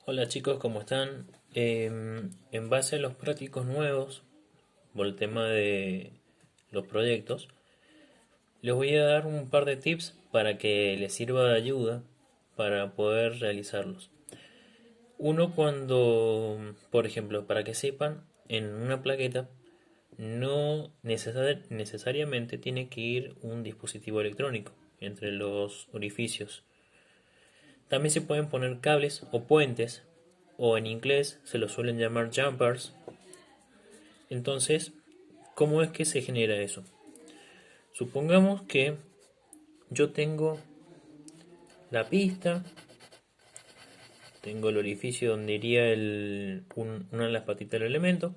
Hola chicos, ¿cómo están? En base a los prácticos nuevos, por el tema de los proyectos, les voy a dar un par de tips para que les sirva de ayuda para poder realizarlos. Uno cuando, por ejemplo, para que sepan, en una plaqueta no necesariamente tiene que ir un dispositivo electrónico entre los orificios. También se pueden poner cables o puentes, o en inglés se los suelen llamar jumpers. Entonces, ¿cómo es que se genera eso? Supongamos que yo tengo la pista, tengo el orificio donde iría una de las patitas del elemento,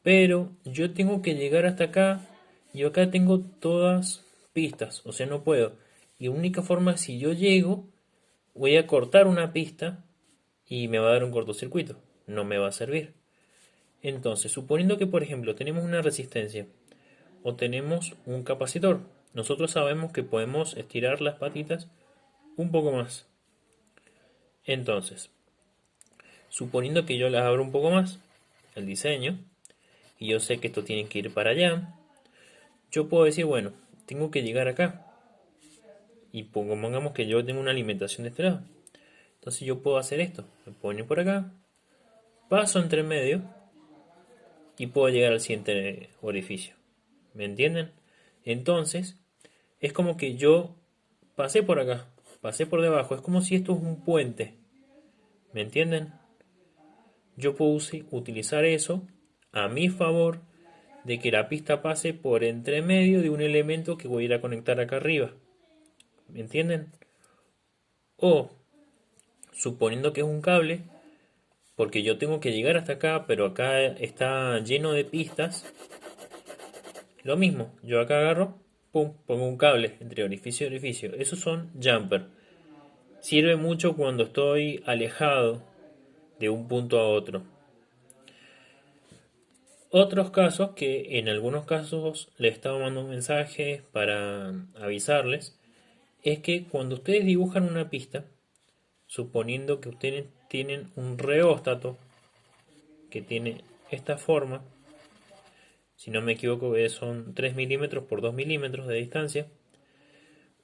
pero yo tengo que llegar hasta acá y acá tengo todas pistas, o sea, no puedo. Y la única forma, si yo llego, voy a cortar una pista y me va a dar un cortocircuito, no me va a servir. Entonces, suponiendo que, por ejemplo, tenemos una resistencia o tenemos un capacitor, nosotros sabemos que podemos estirar las patitas un poco más. Entonces, suponiendo que yo las abro un poco más, el diseño, y yo sé que esto tiene que ir para allá, yo puedo decir, bueno, tengo que llegar acá. Y pongamos que yo tengo una alimentación de este lado. Entonces yo puedo hacer esto. Me pongo por acá, paso entre medio y puedo llegar al siguiente orificio. ¿Me entienden? Entonces, es como que yo pasé por acá, pasé por debajo. Es como si esto es un puente. ¿Me entienden? Yo puedo utilizar eso a mi favor de que la pista pase por entre medio de un elemento que voy a ir a conectar acá arriba. ¿Me entienden? O, suponiendo que es un cable, porque yo tengo que llegar hasta acá, pero acá está lleno de pistas, lo mismo, yo acá agarro, pum, pongo un cable entre orificio y orificio. Esos son jumper. Sirve mucho cuando estoy alejado de un punto a otro. Otros casos que en algunos casos les estaba mandando un mensaje para avisarles es que cuando ustedes dibujan una pista, suponiendo que ustedes tienen un reóstato que tiene esta forma, si no me equivoco son 3 milímetros por 2 milímetros de distancia,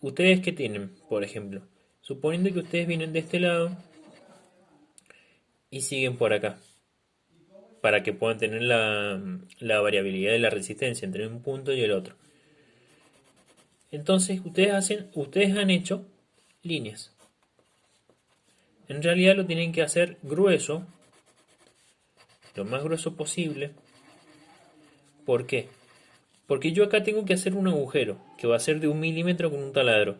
ustedes que tienen, por ejemplo, suponiendo que ustedes vienen de este lado y siguen por acá, para que puedan tener la variabilidad de la resistencia entre un punto y el otro. Entonces ustedes han hecho líneas. En realidad lo tienen que hacer grueso, lo más grueso posible. ¿Por qué? Porque yo acá tengo que hacer un agujero, que va a ser de 1 milímetro con un taladro.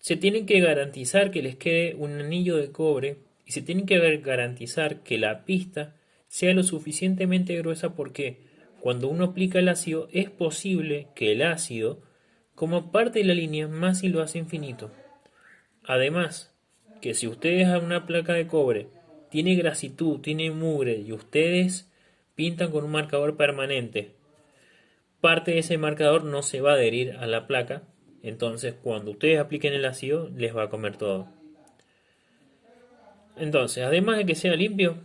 Se tienen que garantizar que les quede un anillo de cobre y se tienen que garantizar que la pista sea lo suficientemente gruesa porque cuando uno aplica el ácido es posible que el ácido, como parte de la línea, más si lo hace infinito. Además, que si ustedes a una placa de cobre tiene grasitud, tiene mugre y ustedes pintan con un marcador permanente, parte de ese marcador no se va a adherir a la placa, entonces cuando ustedes apliquen el ácido les va a comer todo. Entonces, además de que sea limpio,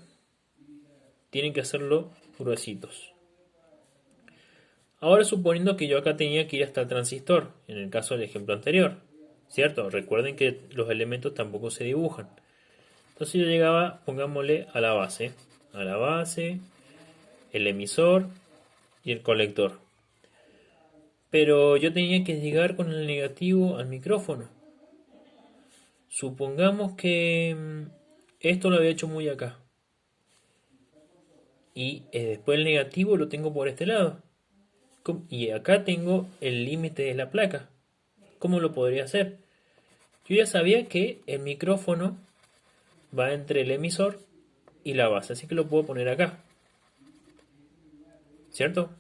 tienen que hacerlo gruesitos. Ahora suponiendo que yo acá tenía que ir hasta el transistor, en el caso del ejemplo anterior, ¿cierto? Recuerden que los elementos tampoco se dibujan. Entonces yo llegaba, pongámosle a la base, el emisor y el colector. Pero yo tenía que llegar con el negativo al micrófono. Supongamos que esto lo había hecho muy acá. Y después el negativo lo tengo por este lado. Y acá tengo el límite de la placa. ¿Cómo lo podría hacer? Yo ya sabía que el micrófono va entre el emisor y la base, así que lo puedo poner acá. ¿Cierto?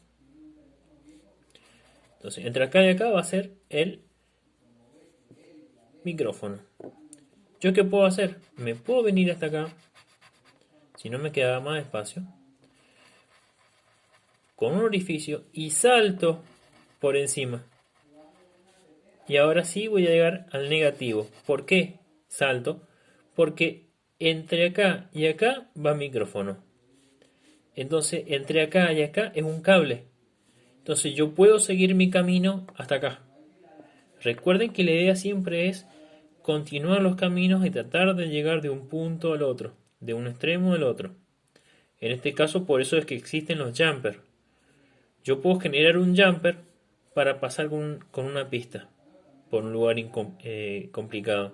Entonces, entre acá y acá va a ser el micrófono. ¿Yo qué puedo hacer? Me puedo venir hasta acá, si no me quedaba más espacio, con un orificio y salto por encima. Y ahora sí voy a llegar al negativo. ¿Por qué salto? Porque Entre acá y acá va micrófono. Entonces, entre acá y acá es un cable. Entonces, yo puedo seguir mi camino hasta acá. Recuerden que la idea siempre es continuar los caminos y tratar de llegar de un punto al otro, de un extremo al otro. En este caso, por eso es que existen los jumpers. Yo puedo generar un jumper para pasar con una pista por un lugar complicado.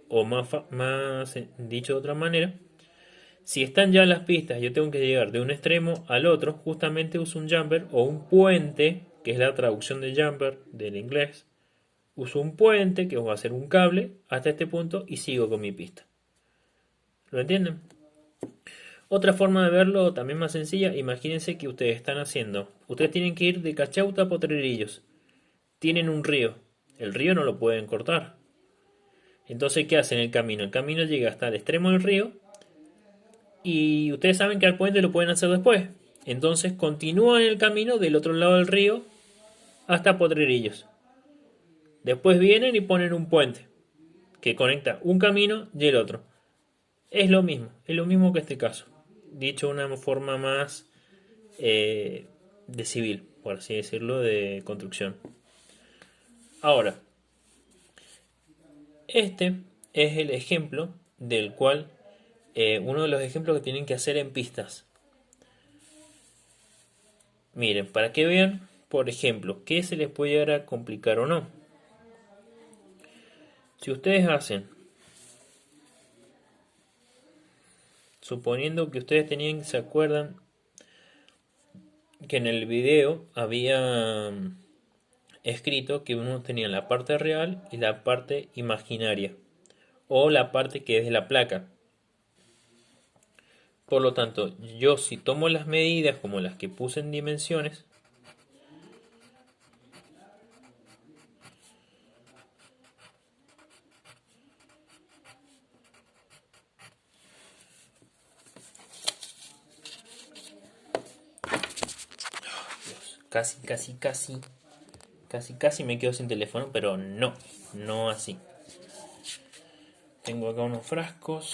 O más dicho de otra manera, si están ya las pistas, yo tengo que llegar de un extremo al otro, justamente uso un jumper o un puente, que es la traducción de jumper del inglés. Uso un puente, que va a ser un cable, hasta este punto y sigo con mi pista. ¿Lo entienden? Otra forma de verlo, también más sencilla, imagínense que ustedes están haciendo. Ustedes tienen que ir de Cachauta a Potrerillos. Tienen un río. El río no lo pueden cortar. Entonces, ¿qué hacen el camino? El camino llega hasta el extremo del río y ustedes saben que al puente lo pueden hacer después. Entonces continúan el camino del otro lado del río hasta Potrerillos. Después vienen y ponen un puente que conecta un camino y el otro. Es lo mismo que este caso. Dicho de una forma más de civil, por así decirlo, de construcción. Ahora, este es el ejemplo del cual, uno de los ejemplos que tienen que hacer en pistas. Miren, para que vean, por ejemplo, qué se les puede llegar a complicar o no. Si ustedes hacen, suponiendo que ustedes tenían, se acuerdan que en el video había escrito que uno tenía la parte real y la parte imaginaria, o la parte que es de la placa. Por lo tanto, yo si tomo las medidas como las que puse en dimensiones, casi me quedo sin teléfono, pero no así. Tengo acá unos frascos.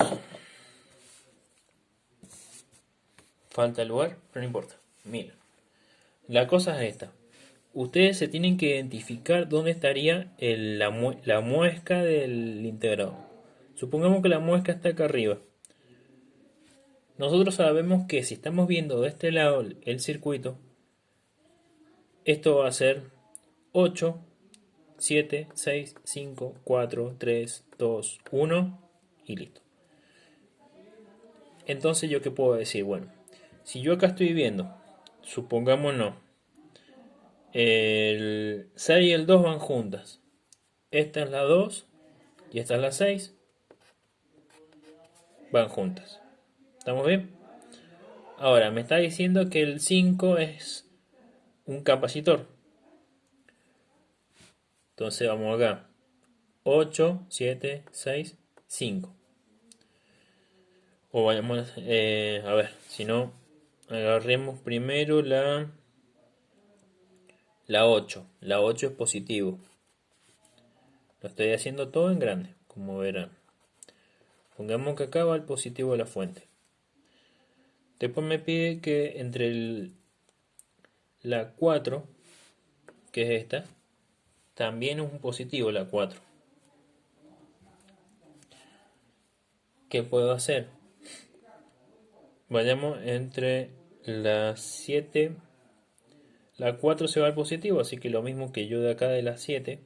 Falta lugar, pero no importa. Miren, la cosa es esta. Ustedes se tienen que identificar dónde estaría la muesca del integrado. Supongamos que la muesca está acá arriba. Nosotros sabemos que si estamos viendo de este lado el circuito, esto va a ser 8, 7, 6, 5, 4, 3, 2, 1 y listo. Entonces, ¿yo qué puedo decir? Bueno, si yo acá estoy viendo, supongámonos, el 6 y el 2 van juntas. Esta es la 2 y esta es la 6. Van juntas. ¿Estamos bien? Ahora, me está diciendo que el 5 es un capacitor. Entonces vamos acá. 8, 7, 6, 5. O vayamos, a ver, si no, agarremos primero la 8. La 8 es positivo. Lo estoy haciendo todo en grande, como verán. Pongamos que acá va el positivo de la fuente. Después me pide que entre la 4, que es esta, también es un positivo la 4. ¿Qué puedo hacer? Vayamos entre la 7. La 4 se va al positivo, así que lo mismo que yo de acá de la 7,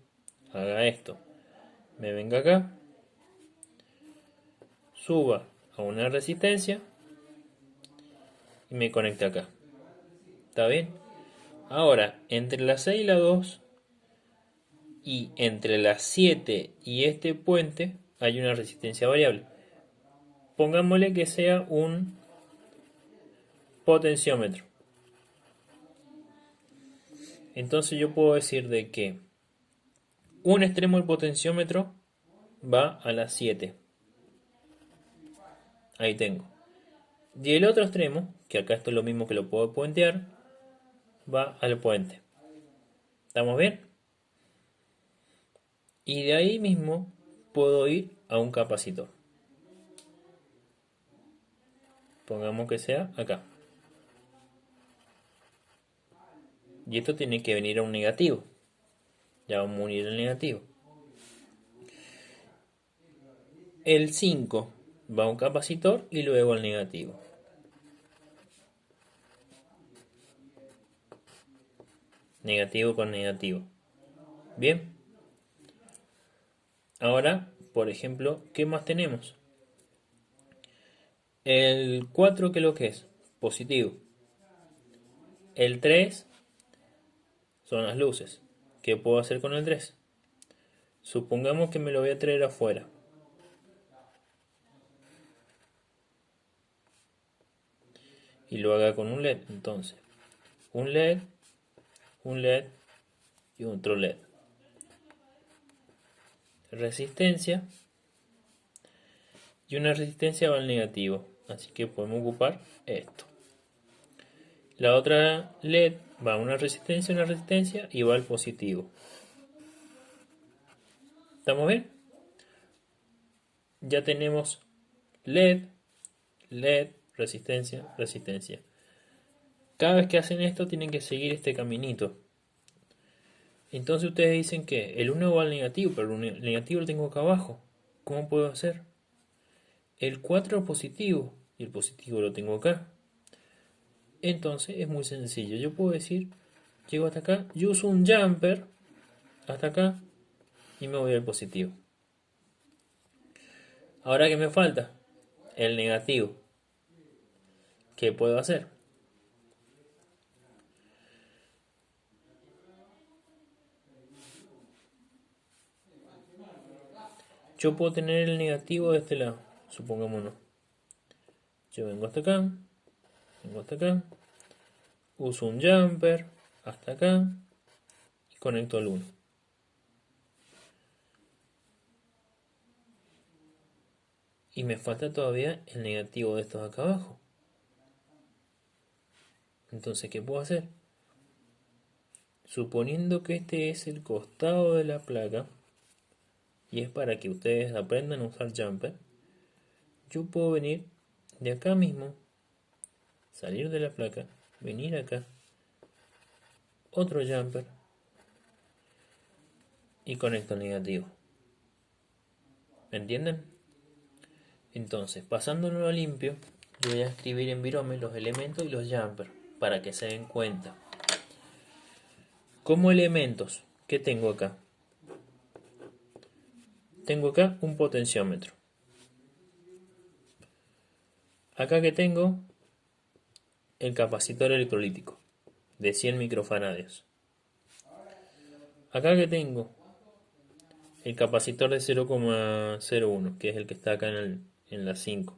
haga esto. Me venga acá, suba a una resistencia y me conecte acá. ¿Está bien? Ahora, entre la 6 y la 2 y entre la 7 y este puente hay una resistencia variable. Pongámosle que sea un potenciómetro. Entonces yo puedo decir de que un extremo del potenciómetro va a la 7. Ahí tengo. Y el otro extremo, que acá esto es lo mismo que lo puedo puentear, va al puente. ¿Estamos bien? Y de ahí mismo puedo ir a un capacitor. Pongamos que sea acá. Y esto tiene que venir a un negativo. Ya vamos a unir el negativo. El 5 va a un capacitor y luego al negativo. Negativo con negativo. Bien. Ahora, por ejemplo, ¿qué más tenemos? El 4, ¿qué es lo que es? Positivo. El 3 son las luces. ¿Qué puedo hacer con el 3? Supongamos que me lo voy a traer afuera. Y lo haga con un LED. Entonces, un LED, un LED y otro LED. Resistencia. Y una resistencia va al negativo. Así que podemos ocupar esto. La otra LED va a una resistencia y va al positivo. ¿Estamos bien? Ya tenemos LED, LED, resistencia, resistencia. Cada vez que hacen esto tienen que seguir este caminito. Entonces ustedes dicen que el 1 va al negativo, pero el negativo lo tengo acá abajo. ¿Cómo puedo hacer? El 4 positivo y el positivo lo tengo acá. Entonces es muy sencillo. Yo puedo decir, llego hasta acá, yo uso un jumper hasta acá y me voy al positivo. Ahora, ¿qué me falta? El negativo. ¿Qué puedo hacer? Yo puedo tener el negativo de este lado, supongámonos. Yo vengo hasta acá, uso un jumper hasta acá y conecto al 1. Y me falta todavía el negativo de estos acá abajo. Entonces, ¿qué puedo hacer? Suponiendo que este es el costado de la placa, y es para que ustedes aprendan a usar jumper, yo puedo venir de acá mismo, salir de la placa, venir acá, otro jumper y conecto el negativo. ¿Me entienden? Entonces, pasándolo a limpio, yo voy a escribir en Virome los elementos y los jumpers para que se den cuenta. Como elementos, ¿qué tengo acá? Tengo acá un potenciómetro. Acá que tengo el capacitor electrolítico de 100 microfaradios. Acá que tengo el capacitor de 0,01, que es el que está acá en la 5.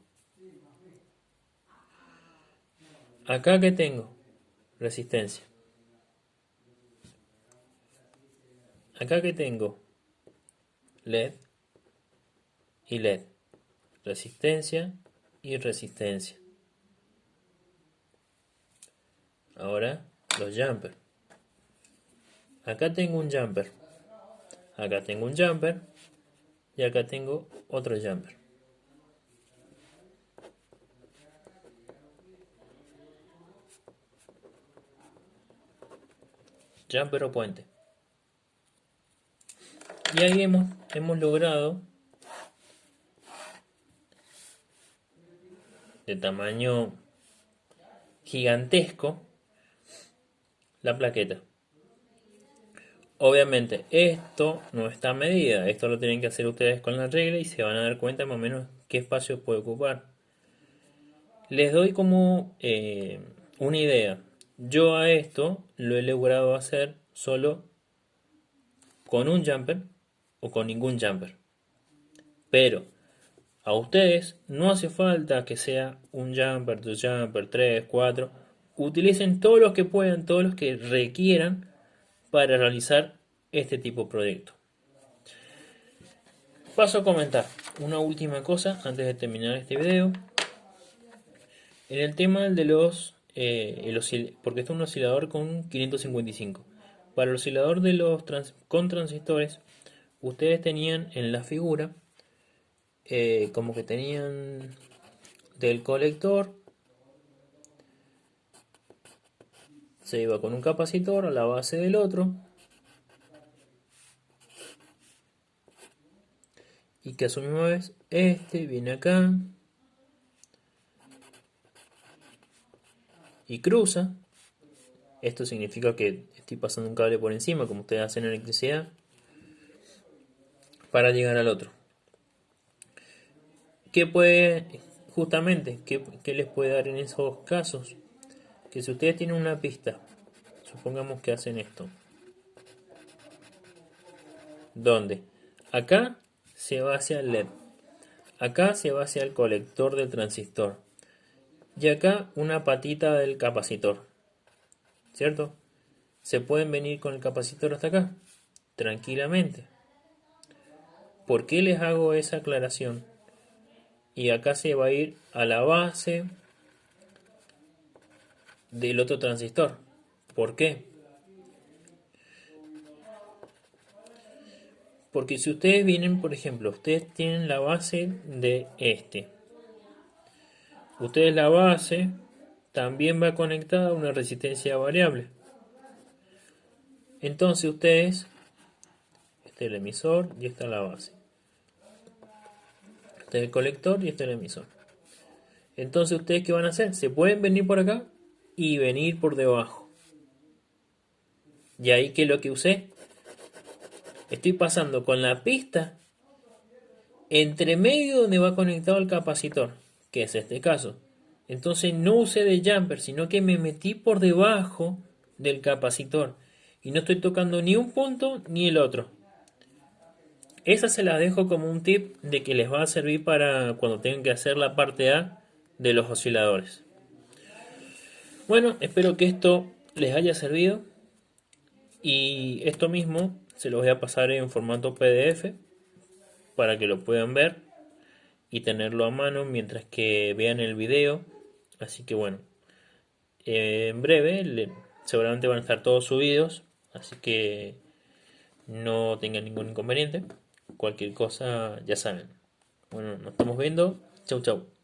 Acá que tengo resistencia. Acá que tengo LED y LED. Resistencia y resistencia. Ahora los jumpers. Acá tengo un jumper. Acá tengo un jumper. Y acá tengo otro jumper. Jumper o puente. Y ahí hemos logrado de tamaño gigantesco la plaqueta. Obviamente esto no está a medida, esto lo tienen que hacer ustedes con la regla y se van a dar cuenta más o menos qué espacio puede ocupar. Les doy como una idea. Yo a esto lo he logrado hacer solo con un jumper o con ningún jumper. Pero a ustedes no hace falta que sea un jumper, dos jumper, 3, 4. Utilicen todos los que puedan, todos los que requieran para realizar este tipo de proyecto. Paso a comentar una última cosa antes de terminar este video. En el tema de los... porque este es un oscilador con 555. Para el oscilador de los con transistores, ustedes tenían en la figura como que tenían del colector se iba con un capacitor a la base del otro. Y que a su misma vez este viene acá y cruza. Esto significa que estoy pasando un cable por encima, como ustedes hacen en electricidad, para llegar al otro. ¿Qué puede, justamente, qué les puede dar en esos casos? Que si ustedes tienen una pista, supongamos que hacen esto, donde acá se va hacia el LED, acá se va hacia el colector del transistor y acá una patita del capacitor, ¿cierto? Se pueden venir con el capacitor hasta acá, tranquilamente. ¿Por qué les hago esa aclaración? Y acá se va a ir a la base del otro transistor. ¿Por qué? Porque si ustedes vienen, por ejemplo, ustedes tienen la base de este. Ustedes la base también va conectada a una resistencia variable. Entonces ustedes, este es el emisor y esta es la base. Este es el colector y este es el emisor. Entonces ustedes, ¿qué van a hacer? Se pueden venir por acá y venir por debajo. Y ahí, ¿qué es lo que usé? Estoy pasando con la pista entre medio donde va conectado el capacitor, que es este caso. Entonces no usé de jumper, sino que me metí por debajo del capacitor y no estoy tocando ni un punto ni el otro. Esa se la dejo como un tip de que les va a servir para cuando tengan que hacer la parte A de los osciladores. Bueno, espero que esto les haya servido y esto mismo se lo voy a pasar en formato PDF para que lo puedan ver y tenerlo a mano mientras que vean el video. Así que bueno, en breve seguramente van a estar todos subidos, así que no tengan ningún inconveniente. Cualquier cosa ya saben. Bueno, nos estamos viendo. Chau chau.